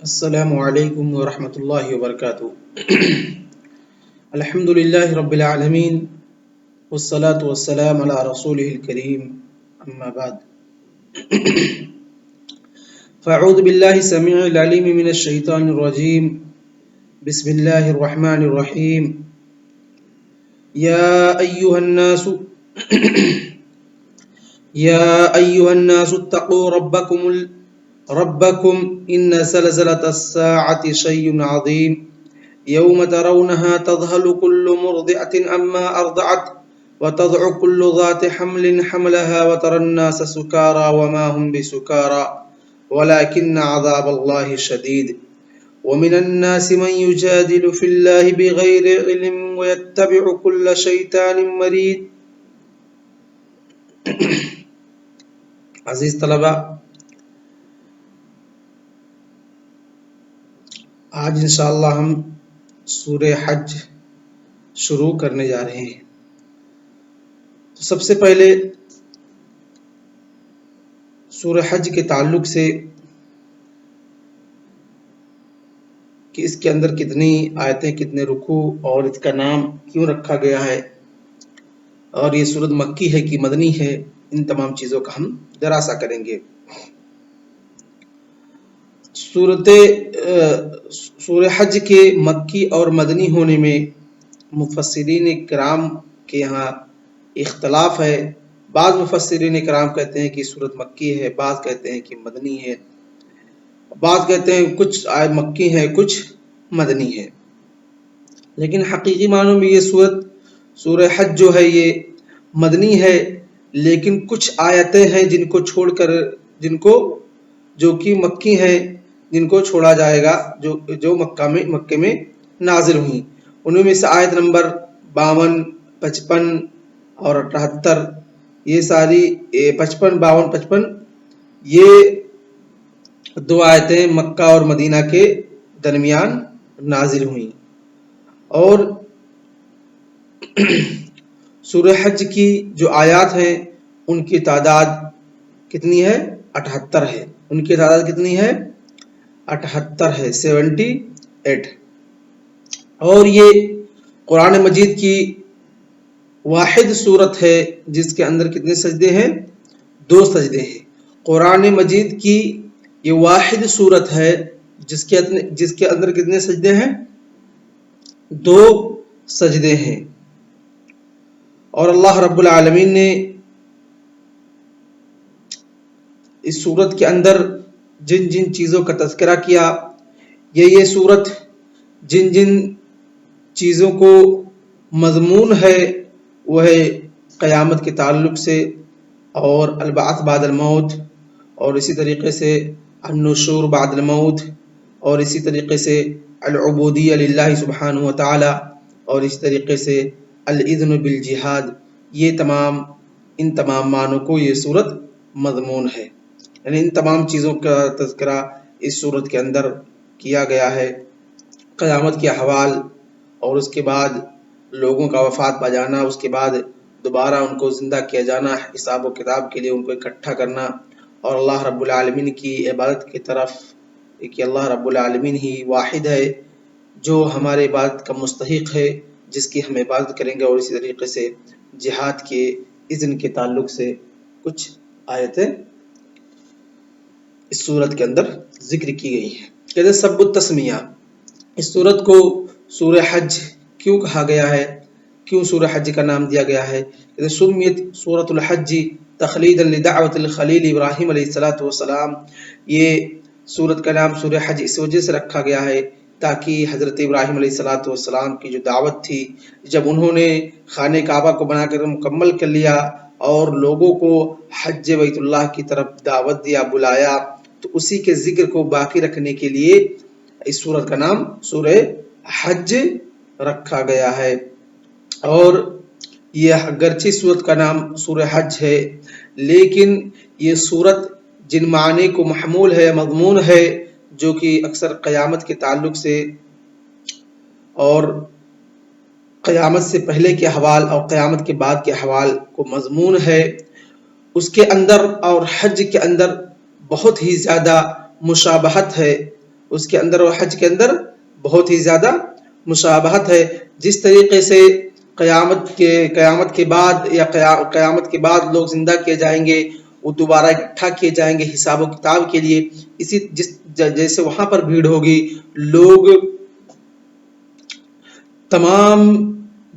السلام علیکم ورحمۃ اللہ وبرکاتہ۔ الحمد للہ رب العالمین والصلاة والسلام علی رسولہ الکریم، اما بعد فاعوذ باللہ السمیع العلیم من الشیطان الرجیم، بسم اللہ الرحمن الرحیم۔ یا ایہا الناس اتقوا ربکم ان زلزلة الساعة شیء عظیم یوم ترونها تذهل كل مرضعة عما أرضعت وتضع كل ذات حمل حملها وترى الناس سكارى وما هم بسكارى ولكن عذاب الله شديد ومن الناس من يجادل في الله بغير علم ويتبع كل شيطان مريد۔ عزیز طلبہ، آج انشاءاللہ ہم سورہ حج شروع کرنے جا رہے ہیں۔ تو سب سے پہلے سورہ حج کے تعلق سے کہ اس کے اندر کتنی آیتیں، کتنے رکوع اور اس کا نام کیوں رکھا گیا ہے، اور یہ سورت مکی ہے کہ مدنی ہے، ان تمام چیزوں کا ہم دراسہ کریں گے۔ سورہ حج کے مکی اور مدنی ہونے میں مفسرین کرام کے یہاں اختلاف ہے۔ بعض مفسرین کرام کہتے ہیں کہ سورت مکی ہے، بعض کہتے ہیں کہ مدنی ہے، بعض کہتے ہیں کچھ آیت مکی ہے، کچھ مدنی ہے۔ لیکن حقیقی معنوں میں یہ سورہ حج جو ہے یہ مدنی ہے، لیکن کچھ آیتیں ہیں جن کو چھوڑ کر، جو کہ مکی ہیں، جن کو چھوڑا جائے گا، جو مکے میں نازل ہوئی۔ ان میں سے آیت نمبر 52، 55 اور 78، یہ ساری 55، 52، 55 یہ دو آیتیں مکہ اور مدینہ کے درمیان نازل ہوئیں۔ اور سورہ حج کی جو آیات ہیں ان کی تعداد کتنی ہے؟ 78 ہے۔ ان کی تعداد کتنی ہے؟ 78 ہے، 78۔ اور یہ قرآن مجید کی واحد صورت ہے جس کے اندر کتنے سجدے ہیں؟ 2 سجدے ہیں۔ قرآن مجید کی یہ واحد صورت ہے جس کے اندر کتنے سجدے ہیں؟ 2 سجدے ہیں۔ اور اللہ رب العالمین نے اس صورت کے اندر جن جن چیزوں کا تذکرہ کیا، یہ صورت جن جن چیزوں کو مضمون ہے وہ ہے قیامت کے تعلق سے، اور البعث بعد الموت، اور اسی طریقے سے النشور بعد الموت، اور اسی طریقے سے العبودیہ للہ سبحانہ وتعالی، اور اسی طریقے سے الاذن بالجہاد۔ ان تمام معنوں کو یہ صورت مضمون ہے، یعنی ان تمام چیزوں کا تذکرہ اس صورت کے اندر کیا گیا ہے۔ قیامت کے احوال، اور اس کے بعد لوگوں کا وفات پا جانا، اس کے بعد دوبارہ ان کو زندہ کیا جانا، حساب و کتاب کے لیے ان کو اکٹھا کرنا، اور اللہ رب العالمین کی عبادت کی طرف کہ اللہ رب العالمین ہی واحد ہے جو ہمارے عبادت کا مستحق ہے، جس کی ہم عبادت کریں گے۔ اور اسی طریقے سے جہاد کے اذن کے تعلق سے کچھ آیتیں اس صورت کے اندر ذکر کی گئی ہیں۔ کہتے ہیں سب التسمیہ، اس صورت کو سورہ حج کیوں کہا گیا ہے، کیوں سورہ حج کا نام دیا گیا ہے؟ کہتے ہیں سمیت سورۃ الحج تخلیدا لدعوت الخلیل ابراہیم علیہ السلام۔ یہ سورت کا نام سورہ حج اس وجہ سے رکھا گیا ہے تاکہ حضرت ابراہیم علیہ السلام کی جو دعوت تھی، جب انہوں نے خانہ کعبہ کو بنا کر مکمل کر لیا اور لوگوں کو حج بیت اللہ کی طرف دعوت دیا، بلایا، تو اسی کے ذکر کو باقی رکھنے کے لیے اس سورت کا نام سورہ حج رکھا گیا ہے۔ اور یہ اگرچہ سورت کا نام سورہ حج ہے، لیکن یہ سورت جن معنی کو محمول ہے، مضمون ہے، جو کہ اکثر قیامت کے تعلق سے اور قیامت سے پہلے کے احوال اور قیامت کے بعد کے احوال کو مضمون ہے، اس کے اندر اور حج کے اندر بہت ہی زیادہ مشابہت ہے، اس کے اندر اور حج کے اندر بہت ہی زیادہ مشابہت ہے. جس طریقے سے قیامت کے بعد یا قیامت کے بعد لوگ زندہ کیے جائیں گے، وہ دوبارہ اکٹھا کیے جائیں گے حساب و کتاب کے لیے، جیسے وہاں پر بھیڑ ہوگی، لوگ تمام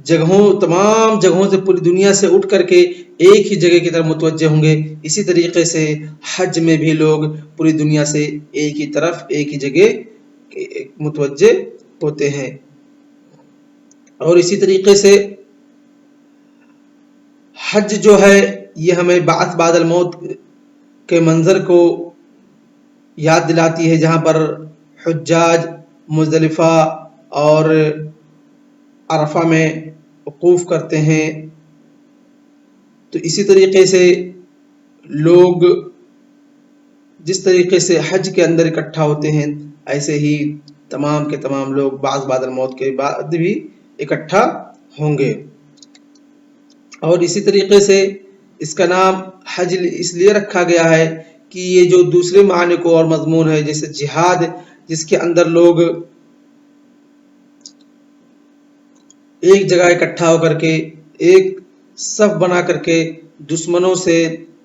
جگہوں سے پوری دنیا سے اٹھ کر کے ایک ہی جگہ کی طرف متوجہ ہوں گے. اسی طریقے سے حج میں بھی لوگ پوری دنیا سے ایک ہی طرف ایک ہی جگہ متوجہ ہوتے ہیں. اور اسی طریقے سے حج جو ہے یہ ہمیں بعث بعد الموت کے منظر کو یاد دلاتی ہے، جہاں پر حجاج مزدلفہ اور عرفہ میں وقوف کرتے ہیں. تو اسی طریقے سے لوگ جس طریقے سے حج کے اندر اکٹھا ہوتے ہیں، ایسے ہی تمام کے تمام لوگ بعض بعد الموت کے بعد بھی اکٹھا ہوں گے. اور اسی طریقے سے اس کا نام حج اس لیے رکھا گیا ہے کہ یہ جو دوسرے معنی کو اور مضمون ہے، جیسے جہاد، جس کے اندر لوگ ایک جگہ اکٹھا ہو کر کے ایک صف بنا کر کے دشمنوں سے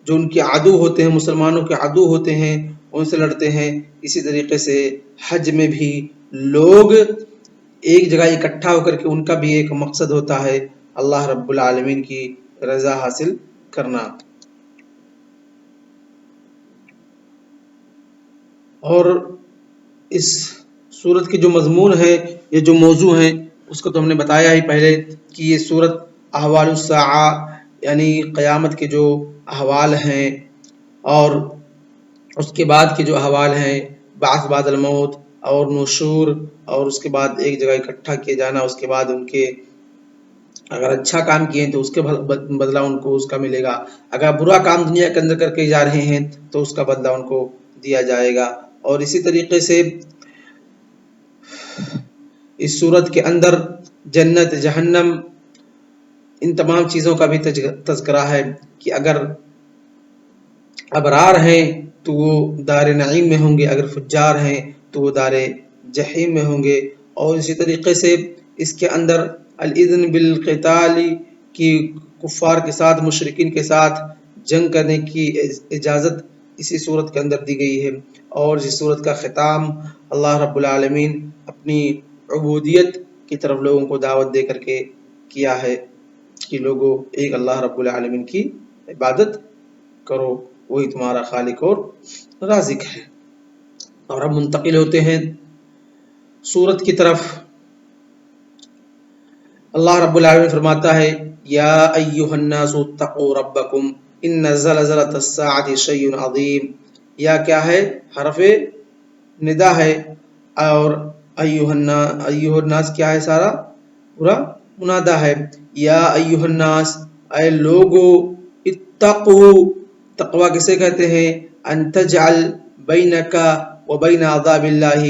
جو ان کے عدو ہوتے ہیں، مسلمانوں کے عدو ہوتے ہیں، ان سے لڑتے ہیں. اسی طریقے سے حج میں بھی لوگ ایک جگہ اکٹھا ہو کر کے ان کا بھی ایک مقصد ہوتا ہے، اللہ رب العالمین کی رضا حاصل کرنا. اور اس سورت کی جو مضمون ہے، یہ جو موضوع ہے، اس کو تو ہم نے بتایا ہی پہلے کہ یہ سورت احوال الساعہ یعنی قیامت کے جو احوال ہیں اور اس کے بعد کے جو احوال ہیں، بعث بعد الموت اور نشور، اور اس کے بعد ایک جگہ اکٹھا کیے جانا، اس کے بعد ان کے اگر اچھا کام کیے تو اس کے بدلہ ان کو اس کا ملے گا، اگر برا کام دنیا کے اندر کر کے جا رہے ہیں تو اس کا بدلہ ان کو دیا جائے گا. اور اسی طریقے سے اس صورت کے اندر جنت، جہنم، ان تمام چیزوں کا بھی تذکرہ ہے کہ اگر ابرار ہیں تو وہ دار نعیم میں ہوں گے، اگر فجار ہیں تو وہ دار جحیم میں ہوں گے. اور اسی طریقے سے اس کے اندر الاذن بالقتال کی کفار کے ساتھ، مشرکین کے ساتھ جنگ کرنے کی اجازت اسی صورت کے اندر دی گئی ہے. اور اس صورت کا ختام اللہ رب العالمین اپنی عبودیت کی طرف لوگوں کو دعوت دے کر کے کیا ہے کہ لوگوں ایک اللہ رب العالمین کی عبادت کرو، وہی تمہارا خالق اور رازق ہے. اور ہم منتقل ہوتے ہیں سورت کی طرف. اللہ رب العالمین فرماتا ہے یا ایھا الناس اتقوا ربکم ان زلزلۃ الساعۃ شیء عظیم. یا کیا ہے؟ حرف ندا ہے. اور ایھا الناس کیا ہے؟ سارا پورا منادا ہے. یا ایھا الناس، اے لوگو، اتقوا، تقوی کسے کہتے ہیں؟ ان تجعل بینک و بین عذاب اللہ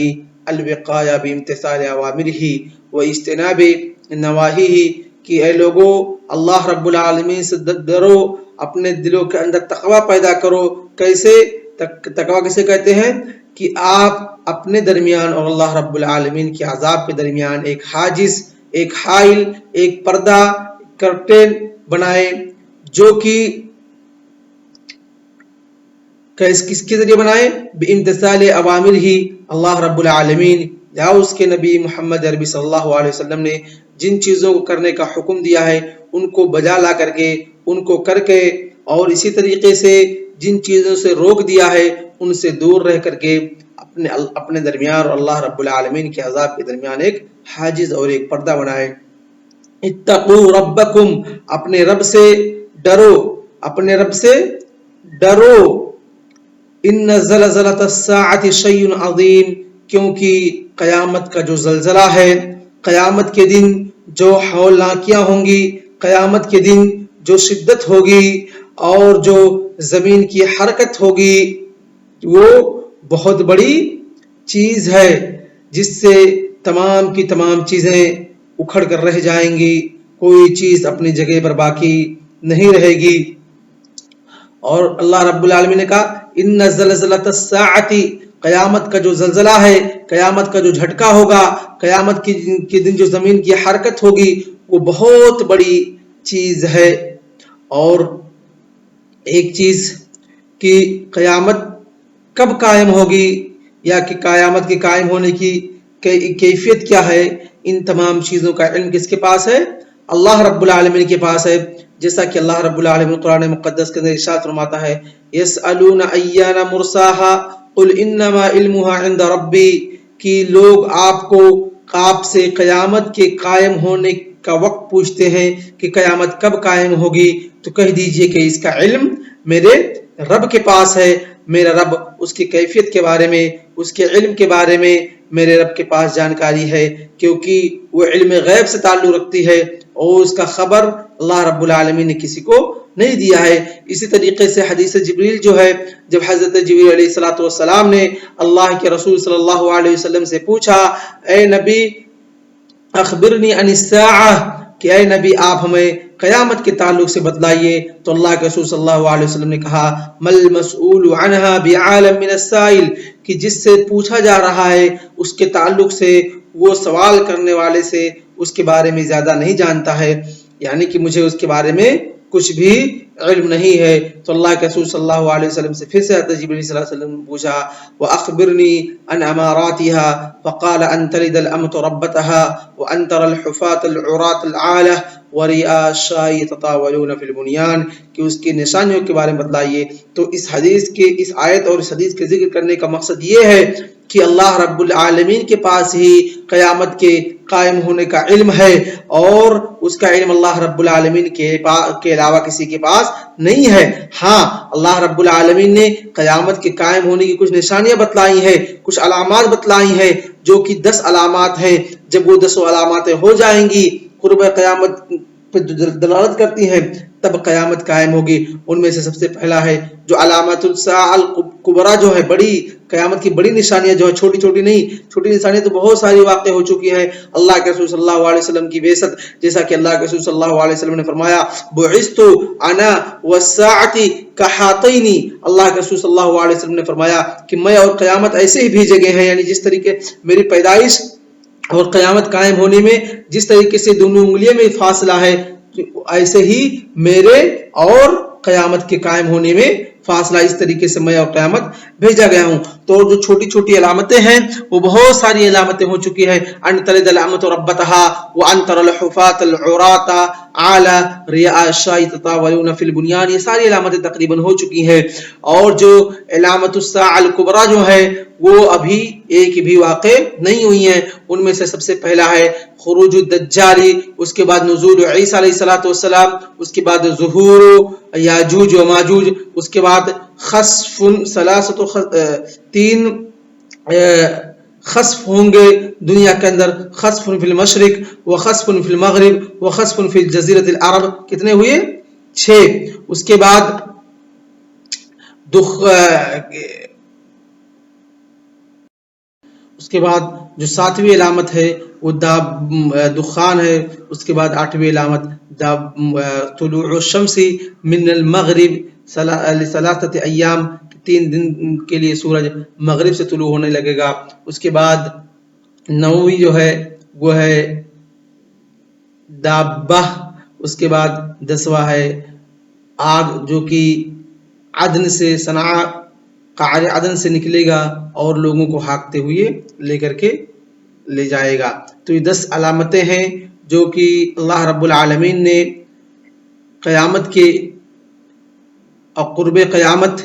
الوقایہ بامتثال اوامرہ و اجتناب نواہیہ، کہ اے لوگو اللہ رب العالمین سے ڈرو، اپنے دلوں کے اندر تقوی پیدا کرو. کیسے تقوی کسے کہتے ہیں؟ کہ آپ اپنے درمیان اور اللہ رب العالمین کے عذاب کے درمیان ایک حاجز، ایک حائل، ایک پردہ، کرٹین بنائے، جو کہ کس کے ذریعے بنائے؟ بامتثال اوامر ہی، اللہ رب العالمین یا اس کے نبی محمد عربی صلی اللہ علیہ وسلم نے جن چیزوں کو کرنے کا حکم دیا ہے ان کو بجا لا کر کے، ان کو کر کے، اور اسی طریقے سے جن چیزوں سے روک دیا ہے ان سے دور رہ کر کے اپنے درمیان اور اللہ رب العالمین کے عذاب کے درمیان ایک حاجز اور ایک پردہ بنائے. اتقوا ربکم، اپنے رب سے ڈرو، اپنے رب سے ڈرو. ان زلزلۃ الساعۃ شیء عظیم، کیونکہ قیامت کا جو زلزلہ ہے، قیامت کے دن جو ہولناکیاں ہوں گی، قیامت کے دن جو شدت ہوگی اور جو زمین کی حرکت ہوگی، وہ بہت بڑی چیز ہے جس سے تمام کی تمام چیزیں اکھڑ کر رہ جائیں گی، کوئی چیز اپنی جگہ پر باقی نہیں رہے گی. اور اللہ رب العالمین نے کہا ان زلزلۃ الساعۃ، قیامت کا جو زلزلہ ہے، قیامت کا جو جھٹکا ہوگا، قیامت کے دن جو زمین کی حرکت ہوگی، وہ بہت بڑی چیز ہے۔ اور ایک چیز کہ قیامت کب قائم ہوگی یا کہ قیامت کے قائم ہونے کی کیفیت کیا ہے، ان تمام چیزوں کا علم کس کے پاس ہے؟ اللہ رب العالمین کے پاس ہے۔ جیسا کہ اللہ رب العالمین قرآن مقدس کے اندر ارشاد فرماتا ہے، یسألون ایان مرساہا قل انما علمها عند ربی، کہ لوگ آپ سے قیامت کے قائم ہونے کا وقت پوچھتے ہیں کہ قیامت کب قائم ہوگی، تو کہہ دیجئے کہ اس کا علم میرے رب کے پاس ہے۔ میرا رب اس کی کیفیت کے بارے میں، اس کے علم کے بارے میں میرے رب کے پاس جانکاری ہے، کیونکہ وہ علم غیب سے تعلق رکھتی ہے اور اس کا خبر اللہ رب العالمین نے کسی کو نہیں دیا ہے۔ اسی طریقے سے حدیث جبریل جو ہے، جب حضرت جبریل علیہ السلام نے اللہ کے رسول صلی اللہ علیہ وسلم سے پوچھا، اے نبی اخبرنی عن الساعہ، کہ اے نبی آپ ہمیں قیامت کے تعلق سے بتلائیے، تو اللہ کے رسول صلی اللہ علیہ وسلم نے کہا، مل مسئول عنہا بعالم من السائل، کہ جس سے پوچھا جا رہا ہے اس کے تعلق سے وہ سوال کرنے والے سے اس کے بارے میں زیادہ نہیں جانتا ہے، یعنی کہ مجھے اس کے بارے میں کچھ بھی علم نہیں ہے۔ تو اللہ کے رسول صلی اللہ علیہ وسلم سے پھر سے حضرت جبریل صلی اللہ علیہ وسلم نے پوچھا، وَأَخْبِرْنِي عَنْ أَمَارَاتِهَا فَقَالَ أَنْ تَلِدَ الْأَمَةُ رَبَّتَهَا وَأَنْ تَرَى الْحُفَاةَ الْعُرَاةَ الْعَالَةَ وَرِئَاءَ الشَّاةِ يَتَطَاوَلُونَ فِي الْبُنْيَانِ، کہ اس کی نشانیوں کے بارے میں بتلائیے۔ تو اس آیت اور اس حدیث کے ذکر کرنے کا مقصد یہ ہے کہ اللہ رب العالمین کے پاس ہی قیامت کے قائم ہونے کا علم ہے، اور اس کا علم اللہ رب العالمین کے علاوہ کسی کے پاس نہیں ہے۔ ہاں، اللہ رب العالمین نے قیامت کے قائم ہونے کی کچھ نشانیاں بتلائی ہیں، کچھ علامات بتلائی ہیں، جو کہ 10 علامات ہیں۔ جب وہ 10 علاماتیں ہو جائیں گی، قرب قیامت پہ دلالت کرتی ہیں، تب قیامت قائم ہوگی۔ ان میں سے سب سے پہلا ہے جو علامات الساعہ الکبریٰ، جو ہے بڑی قیامت کی بڑی نشانیاں، جو ہے چھوٹی چھوٹی نہیں، چھوٹی نشانیاں تو بہت ساری واقع ہو چکی ہیں۔ اللہ کے رسول صلی اللہ علیہ وسلم کی بعثت، جیسا کہ اللہ کے رسول صلی اللہ علیہ وسلم نے فرمایا، بعثت انا والساعۃ کہاتین، اللہ کے رسول صلی اللہ علیہ وسلم نے فرمایا کہ میں اور قیامت ایسے ہی بھیجے گئے ہیں، یعنی جس طریقے میری پیدائش اور قیامت قائم ہونے میں جس طریقے سے دونوں انگلیوں میں فاصلہ ہے، ایسے ہی میرے اور قیامت کے قائم ہونے میں فاصلہ، اس طریقے سے میں اور قیامت بھیجا گیا ہوں۔ تو جو چھوٹی چھوٹی علامتیں ہیں وہ بہت ساری علامتیں ہو چکی ہیں، ان تلد الامۃ ربتها وان ترى الحفاة العراة على رئاء الشاة يتطاولون في البنيان، یہ ساری علامتیں تقریباً ہو چکی ہیں۔ اور جو علامت الساعة الکبریٰ جو ہے وہ ابھی ایک بھی واقع نہیں ہوئی ہیں۔ ان میں سے سب سے پہلا ہے خروج الدجال، اس کے بعد نزول عیسیٰ علیہ السلام، اس کے بعد ظہور یاجوج و ماجوج، اس کے بعد خسف تین خسف ہوں گے دنیا کے اندر، خسف فی المشرق و خسف فی المغرب و خسف فی الجزیرۃ العرب، کتنے ہوئے؟ 6۔ اس کے بعد جو 7ویں علامت ہے وہ دخان ہے۔ اس کے بعد 8ویں علامت طلوع الشمس من المغرب لثلاثة ایام، 3 دن کے لیے سورج مغرب سے طلوع ہونے لگے گا۔ اس کے بعد 9ویں جو ہے وہ ہے دابہ۔ اس کے بعد 10واں ہے آگ، جو کہ عدن سے صنعاء قعر عدن سے نکلے گا اور لوگوں کو ہانکتے ہوئے لے کر کے لے جائے گا۔ تو یہ 10 علامتیں ہیں جو کہ اللہ رب العالمین نے قیامت کے اور قرب قیامت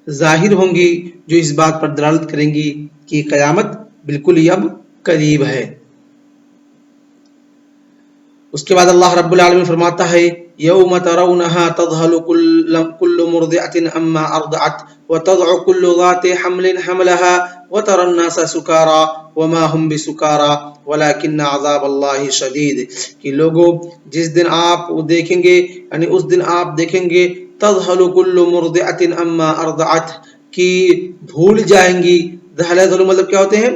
ظاہر ہوں گی، جو اس بات پر دلالت کریں گی کہ قیامت بالکل ہی اب قریب ہے۔ اس کے بعد اللہ رب العالمین فرماتا ہے، یوم ترونها تذهل كل مرضعة عما ارضعت وتضع كل ذات حمل حملها وترى الناس سکارى وما هم بسکارى ولكن عذاب الله شدید، کہ لوگوں جس دن آپ دیکھیں گے، یعنی اس دن آپ دیکھیں گے تذهل كل مرضعة عما ارضعت، کہ بھول جائیں گی، ذہل مطلب کیا ہوتے ہیں؟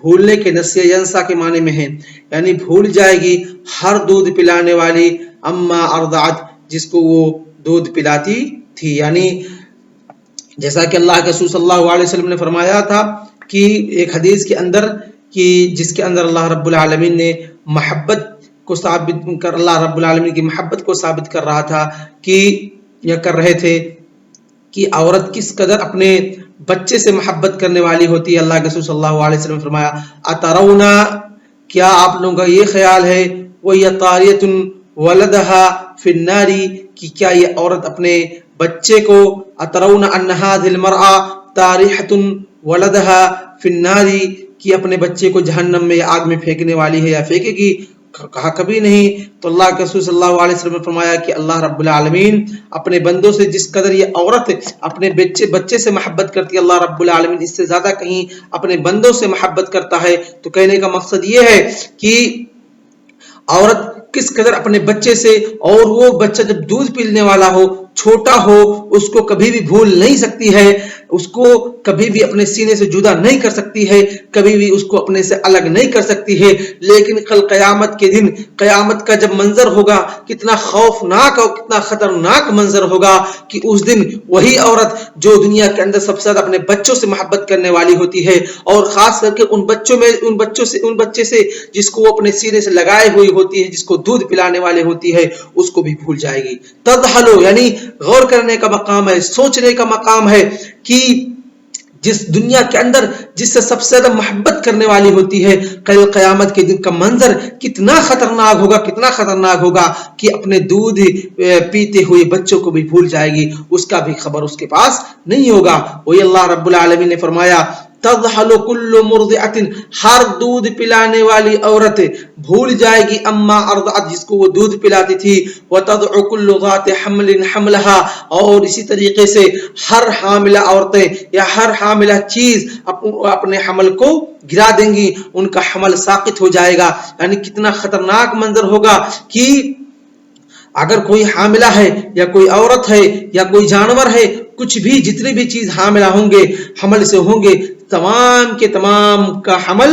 بھولنے کے، نسیہ ینسا کے معنی میں ہیں، یعنی بھول جائے گی ہر دودھ پلانے والی اما ارضعت، جس کو وہ دودھ پلاتی تھی۔ یعنی جیسا کہ اللہ کے رسول صلی اللہ علیہ وسلم نے فرمایا تھا کہ ایک حدیث کے اندر کہ جس کے اندر اللہ رب العالمین نے محبت کو ثابت کر اللہ رب العالمین کی محبت کو ثابت کر رہا تھا کہ یا کر رہے تھے کہ عورت کس قدر اپنے بچے سے محبت کرنے والی ہوتی ہے. اللہ کے رسول صلی اللہ علیہ وسلم نے فرمایا اترونا کیا آپ لوگوں کا یہ خیال ہے وَهِيَ طَارِيَةٌ وَلَدَهَا فِي النَّارِ کہ کیا یہ عورت اپنے بچے کو اترون ان هذه المرأة طارحة ولدها في النار کہ اپنے بچے کو جہنم میں آگ میں پھینکنے والی ہے یا پھینکے گی؟ کہا کبھی نہیں. تو اللہ کے رسول صلی اللہ علیہ وسلم نے فرمایا کہ اللہ رب العالمین اپنے بندوں سے جس قدر یہ عورت اپنے بچے سے محبت کرتی ہے اللہ رب العالمین اس سے زیادہ کہیں اپنے بندوں سے محبت کرتا ہے. تو کہنے کا مقصد یہ ہے کہ عورت کس قدر اپنے بچے سے، اور وہ بچہ جب دودھ پینے والا ہو، چھوٹا ہو، اس کو کبھی بھی بھول نہیں سکتی ہے، اس کو کبھی بھی اپنے سینے سے جدا نہیں کر سکتی ہے، کبھی بھی اس کو اپنے سے الگ نہیں کر سکتی ہے. لیکن کل قیامت کے دن، قیامت کا جب منظر ہوگا کتنا خوفناک اور کتنا خطرناک منظر ہوگا کہ اس دن وہی عورت جو دنیا کے اندر سب سے زیادہ اپنے بچوں سے محبت کرنے والی ہوتی ہے، اور خاص کر کے ان بچے سے جس کو وہ اپنے سینے سے لگائے ہوئی ہوتی ہے، جس کو دودھ پلانے والے ہوتی ہے، اس کو بھی بھول جائے گی. تذہلو یعنی غور کرنے کا مقام ہے، سوچنے کا مقام ہے کہ جس دنیا کے اندر جس سے سب سے زیادہ محبت کرنے والی ہوتی ہے، کل قیامت کے دن کا منظر کتنا خطرناک ہوگا کہ اپنے دودھ پیتے ہوئے بچوں کو بھی بھول جائے گی، اس کا بھی خبر اس کے پاس نہیں ہوگا. وہی اللہ رب العالمین نے فرمایا تذہل کل مرضعۃ ہر دودھ پلانے والی عورت بھول جائے گی اما ارضعت جس کو وہ دودھ پلاتی تھی، وتضع کل ذات حمل حملها اور اسی طریقے سے ہر حاملہ عورتیں یا ہر حاملہ چیز اپنے حمل کو گرا دیں گی، ان کا حمل ساقط ہو جائے گا. یعنی کتنا خطرناک منظر ہوگا کہ اگر کوئی حاملہ ہے یا کوئی عورت ہے یا کوئی جانور ہے، کچھ بھی جتنے بھی چیز حاملہ ہوں گے، حمل سے ہوں گے، تمام کے تمام کا حمل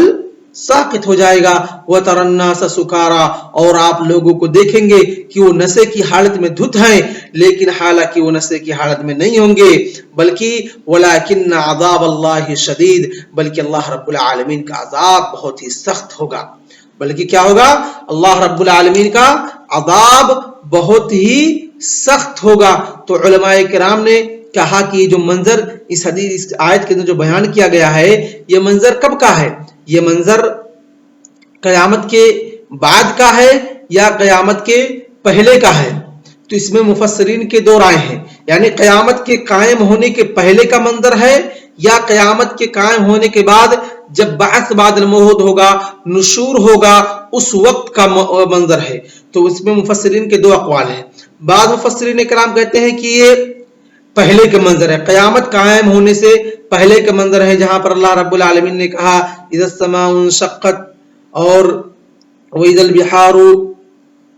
ساقط ہو جائے گا. وَتَرَى النَّاسَ سُكَارَى اور آپ لوگوں کو دیکھیں گے کہ وہ نشے کی حالت میں دھت ہیں، لیکن حالانکہ وہ نشے کی حالت میں نہیں ہوں گے، بلکہ وَلَكِنَّ عَذَابَ اللَّهِ شَدِيدٌ بلکہ اللہ رب العالمین کا عذاب بہت ہی سخت ہوگا. بلکہ کیا ہوگا؟ اللہ رب العالمین کا عذاب بہت ہی سخت ہوگا. تو علماء کرام نے کہا کہ یہ جو منظر اس حدیث اس آیت کے اندر جو بیان کیا گیا ہے، یہ منظر کب کا ہے؟ یہ منظر قیامت کے بعد کا ہے یا قیامت کے پہلے کا ہے؟ تو اس میں مفسرین کے دو رائے ہیں، یعنی قیامت کے قائم ہونے کے پہلے کا منظر ہے یا قیامت کے قائم ہونے کے بعد جب بعث بعد الموت ہوگا، نشور ہوگا، اس وقت کا منظر ہے. تو اس میں مفسرین کے دو اقوال ہیں. بعض مفسرین کرام کہتے ہیں کہ یہ پہلے کا منظر ہے، قیامت قائم ہونے سے پہلے کا منظر ہے، جہاں پر اللہ رب العالمین نے کہا اذا السماء انشقت اور واذا البحار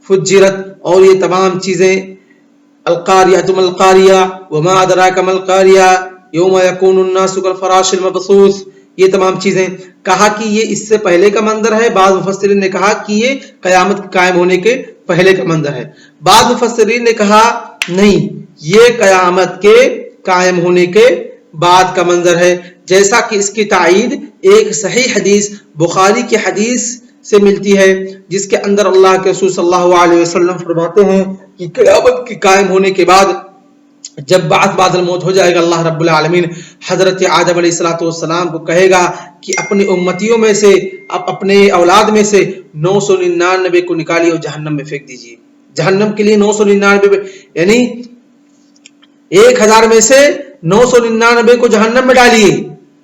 فجرت اور یہ تمام چیزیں، القاریہ ما القاریہ وما ادراک ما القاریہ یوم یکون الناس کالفراش المبثوث، یہ تمام چیزیں کہا کہ یہ اس سے پہلے کا منظر ہے. بعض مفسرین نے کہا کہ یہ قیامت قائم ہونے کے پہلے کا منظر ہے. بعض مفسرین نے کہا نہیں، یہ قیامت کے قائم ہونے کے بعد کا منظر ہے، جیسا کہ اس کی تائید ایک صحیح حدیث بخاری کی حدیث سے ملتی ہے، جس کے اندر اللہ کے رسول صلی اللہ علیہ وسلم فرماتے ہیں کہ قیامت کے قائم ہونے کے بعد جب بعث بعد الموت ہو جائے گا، اللہ رب العالمین حضرت آدم علیہ السلام کو کہے گا کہ اپنی امتیوں میں سے، اپنے اولاد میں سے 999 کو نکالیے اور جہنم میں پھینک دیجیے. جہنم کے لیے 999 یعنی 1000 میں سے 999 کو جہنم میں ڈالیے.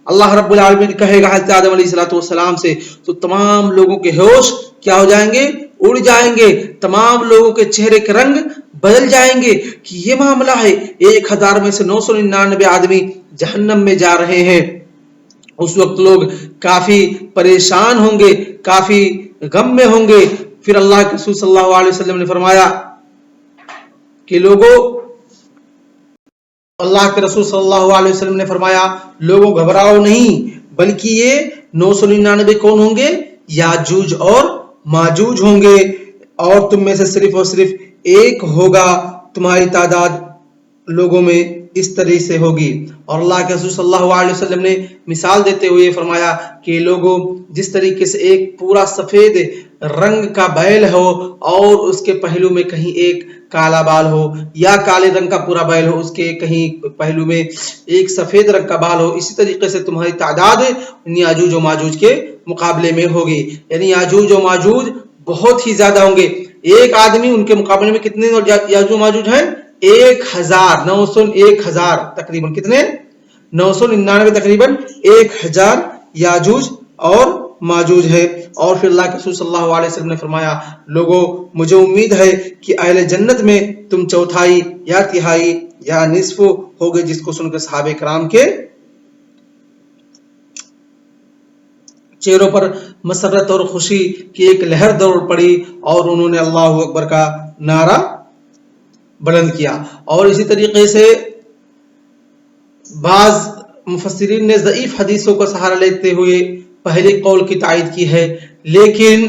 اللہ رب العالمین کہے گا حضرت آدم علیہ السلام سے، تو تمام لوگوں کے ہوش کیا ہو جائیں گے؟ اڑ جائیں گے. تمام لوگوں کے چہرے کے رنگ بدل جائیں گے کہ یہ معاملہ ہے، 1000 میں سے 999 آدمی جہنم میں جا رہے ہیں. اس وقت لوگ کافی پریشان ہوں گے، کافی غم میں ہوں گے. پھر اللہ کے رسول صلی اللہ علیہ وسلم نے فرمایا کہ لوگوں، اللہ کے رسول صلی اللہ علیہ وسلم نے فرمایا لوگوں گھبراؤ نہیں، بلکہ یہ 999 کون ہوں گے؟ یاجوج اور ماجوج ہوں گے، اور تم میں سے صرف اور صرف ایک ہوگا تمہاری تعداد لوگوں میں اس طرح سے ہوگی۔ اور اللہ کے رسول صلی اللہ علیہ وسلم نے مثال دیتے ہوئے فرمایا کہ لوگوں جس طریقے سے ایک پورا سفید رنگ کا بیل ہو اور اس کے پہلو میں کہیں ایک کالا بال ہو، یا کالے رنگ کا پورا بیل ہو اس کے کہیں پہلو میں ایک سفید رنگ کا بال ہو، اسی طریقے سے تمہاری تعداد یاجوج و ماجوج کے مقابلے میں ہوگی۔ یعنی یاجوج و ماجوج بہت ہی زیادہ ہوں گے، ایک آدمی ان کے مقابلے میں کتنے یاجوج و ماجوج ہیں؟ 1000 901,000 تقریباً، کتنے؟ 999 تقریباً 1000 یاجوج اور ماجوج ہے۔ اور پھر اللہ کے رسول صلی اللہ علیہ وسلم نے فرمایا لوگوں مجھے امید ہے کہ اہل جنت میں تم چوتھائی یا تہائی یا نصف ہوگے، جس کو سن کر صحابہ کرام کے چہروں پر مسرت اور خوشی کی ایک لہر دوڑ پڑی اور انہوں نے اللہ اکبر کا نعرہ بلند کیا۔ اور اسی طریقے سے بعض مفسرین نے ضعیف حدیثوں کا سہارا لیتے ہوئے پہلے قول کی تائید کی ہے، لیکن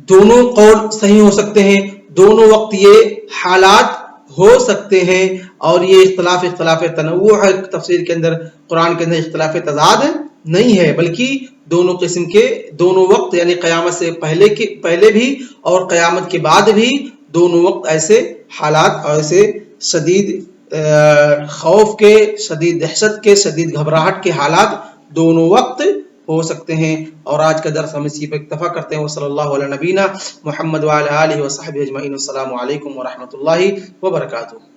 دونوں قول صحیح ہو سکتے ہیں، دونوں وقت یہ حالات ہو سکتے ہیں، اور یہ اختلاف تنوع ہے تفسیر کے اندر، قرآن کے اندر اختلاف تضاد نہیں ہے، بلکہ دونوں قسم کے دونوں وقت، یعنی قیامت سے پہلے بھی اور قیامت کے بعد بھی دونوں وقت ایسے حالات اور ایسے شدید خوف کے، شدید دہشت کے، شدید گھبراہٹ کے حالات دونوں وقت ہو سکتے ہیں۔ اور آج کا درس ہم اسی پہ اکتفا کرتے ہیں۔ وصلی اللہ علی نبینا محمد وعلی آلہ وصحبہ اجمعین۔ السلام علیکم ورحمۃ اللہ وبرکاتہ۔